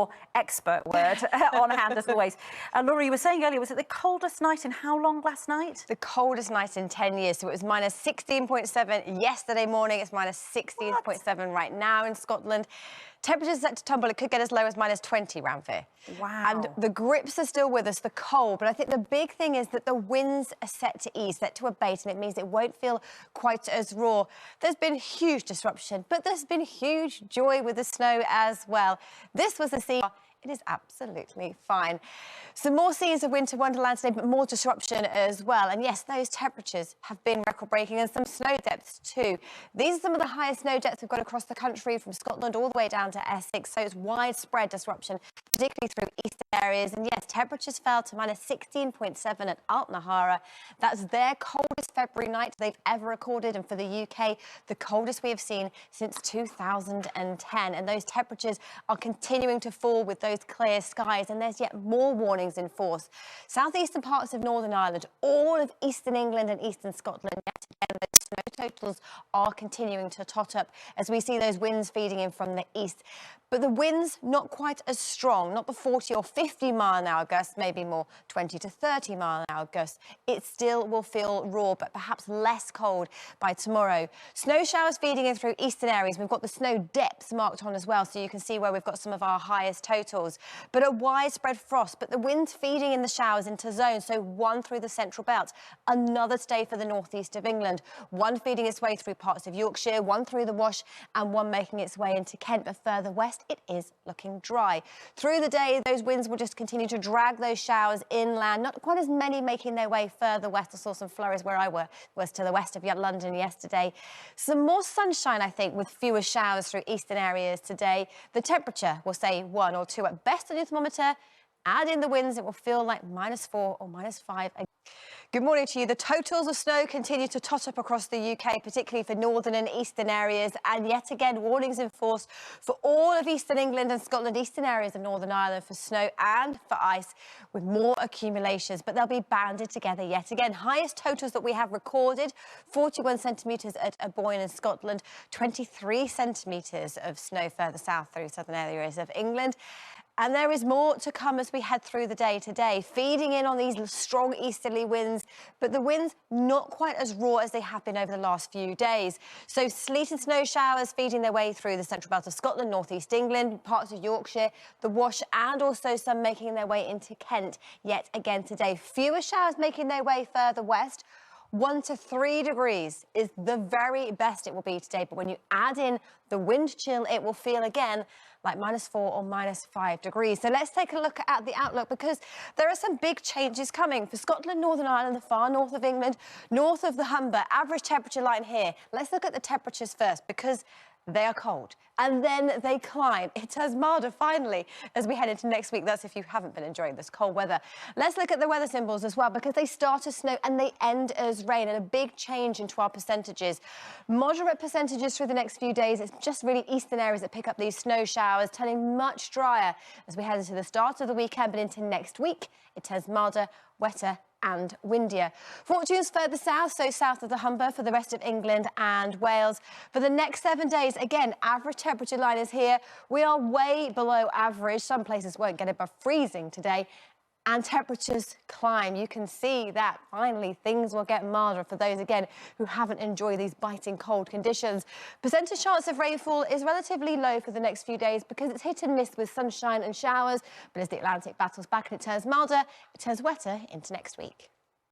your expert word on hand as always. Laura, you were saying earlier, was it the coldest night in how long last night? The coldest night in 10 years. So it was minus 16.7 yesterday morning. It's minus 16.7 right now in Scotland. Temperatures set to tumble. It could get as low as minus 20 round here. Wow. And the grips are still with us, the cold. But I think the big thing is that the winds are set to ease, set to abate, and it means it won't feel quite as raw. There's been huge disruption, but there's been huge joy with the snow as well. This was a scene. It is absolutely fine. Some more scenes of winter wonderland today, but more disruption as well. And yes, those temperatures have been record-breaking and some snow depths too. These are some of the highest snow depths we've got across the country, from Scotland all the way down to Essex. So it's widespread disruption, particularly through eastern areas. And yes, temperatures fell to minus 16.7 at Altnahara. That's their coldest February night they've ever recorded. And for the UK, the coldest we have seen since 2010. And those temperatures are continuing to fall with those clear skies, and there's yet more warnings in force. Southeastern parts of Northern Ireland, all of eastern England and eastern Scotland, yet again, those snow totals are continuing to tot up as we see those winds feeding in from the east. But the winds not quite as strong, not the 40 or 50 mile an hour gusts, maybe more 20 to 30 mile an hour gusts. It still will feel raw, but perhaps less cold by tomorrow. Snow showers feeding in through eastern areas. We've got the snow depths marked on as well, so you can see where we've got some of our highest totals. But a widespread frost, but the winds feeding in the showers into zones, so one through the central belt, another stay for the northeast of England, one feeding its way through parts of Yorkshire, one through the Wash, and one making its way into Kent. But further west, it is looking dry. Through the day, those winds will just continue to drag those showers inland. Not quite as many making their way further west. I saw some flurries where I was to the west of London yesterday. Some more sunshine, I think, with fewer showers through eastern areas today. The temperature will say 1 or 2 at best on your thermometer. Add in the winds, it will feel like minus 4 or minus 5. Good morning to you. The totals of snow continue to tot up across the UK, particularly for northern and eastern areas. And yet again, warnings in force for all of eastern England and Scotland, eastern areas of Northern Ireland for snow and for ice, with more accumulations. But they'll be banded together yet again. Highest totals that we have recorded, 41 centimetres at Aboyne in Scotland, 23 centimetres of snow further south through southern areas of England. And there is more to come as we head through the day today, feeding in on these strong easterly winds, but the winds not quite as raw as they have been over the last few days. So sleet and snow showers feeding their way through the central belt of Scotland, northeast England, parts of Yorkshire, the Wash, and also some making their way into Kent yet again today. Fewer showers making their way further west. 1 to 3 degrees is the very best it will be today. But when you add in the wind chill, it will feel again like minus 4 or minus 5 degrees. So let's take a look at the outlook, because there are some big changes coming for Scotland, Northern Ireland, the far north of England, north of the Humber. Average temperature line here. Let's look at the temperatures first, because they are cold and then they climb. It turns milder finally as we head into next week. That's if you haven't been enjoying this cold weather. Let's look at the weather symbols as well, because they start as snow and they end as rain, and a big change into our percentages. Moderate percentages through the next few days. It's just really eastern areas that pick up these snow showers, turning much drier as we head into the start of the weekend, but into next week it turns milder, wetter and windier. Fortunes further south, so south of the Humber for the rest of England and Wales. For the next 7 days, again, average temperature line is here. We are way below average. Some places won't get above freezing today. And temperatures climb. You can see that finally things will get milder for those, again, who haven't enjoyed these biting cold conditions. Percentage chance of rainfall is relatively low for the next few days because it's hit and miss with sunshine and showers. But as the Atlantic battles back and it turns milder, it turns wetter into next week.